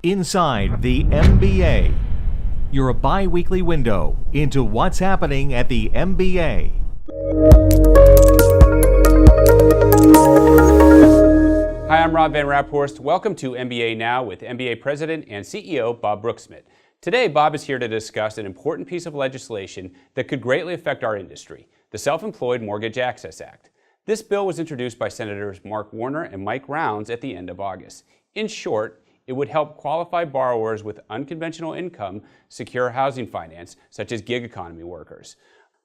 Inside the MBA, your bi-weekly window into what's happening at the MBA. Hi, I'm Rob Van Raphorst. Welcome to MBA Now with MBA President and CEO Bob Broeksmit. Today, Bob is here to discuss an important piece of legislation that could greatly affect our industry, the Self-Employed Mortgage Access Act. This bill was introduced by Senators Mark Warner and Mike Rounds at the end of August. In short, it would help qualified borrowers with unconventional income secure housing finance, such as gig economy workers.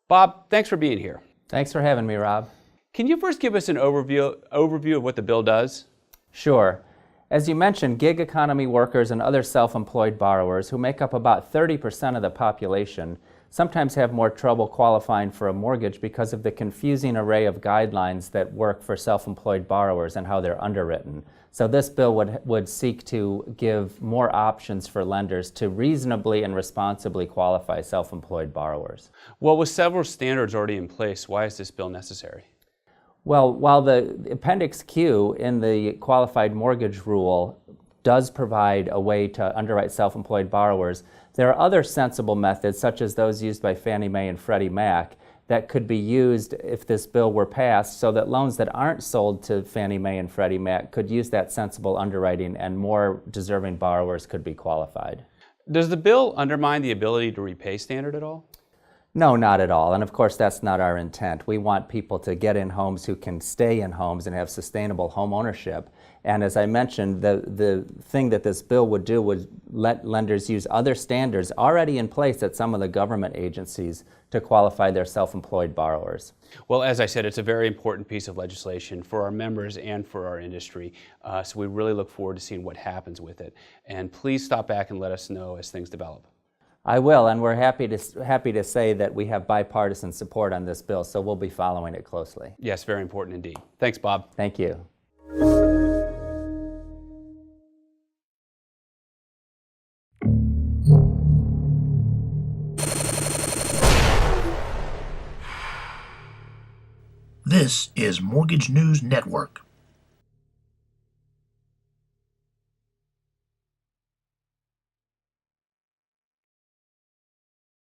Bob, thanks for being here. Thanks for having me, Rob. Can you first give us an overview of what the bill does? Sure. As you mentioned, gig economy workers and other self-employed borrowers, who make up about 30% of the population, sometimes have more trouble qualifying for a mortgage because of the confusing array of guidelines that work for self-employed borrowers and how they're underwritten. So this bill would seek to give more options for lenders to reasonably and responsibly qualify self-employed borrowers. Well, with several standards already in place, why is this bill necessary? Well, while the Appendix Q in the qualified mortgage rule does provide a way to underwrite self-employed borrowers, there are other sensible methods, such as those used by Fannie Mae and Freddie Mac, that could be used if this bill were passed, so that loans that aren't sold to Fannie Mae and Freddie Mac could use that sensible underwriting and more deserving borrowers could be qualified. Does the bill undermine the ability to repay standard at all? No, not at all. And of course, that's not our intent. We want people to get in homes who can stay in homes and have sustainable home ownership. And as I mentioned, the thing that this bill would do would let lenders use other standards already in place at some of the government agencies to qualify their self-employed borrowers. Well, as I said, it's a very important piece of legislation for our members and for our industry. So we really look forward to seeing what happens with it. And please stop back and let us know as things develop. I will, and we're happy to say that we have bipartisan support on this bill, so we'll be following it closely. Yes, very important indeed. Thanks, Bob. Thank you. This is Mortgage News Network.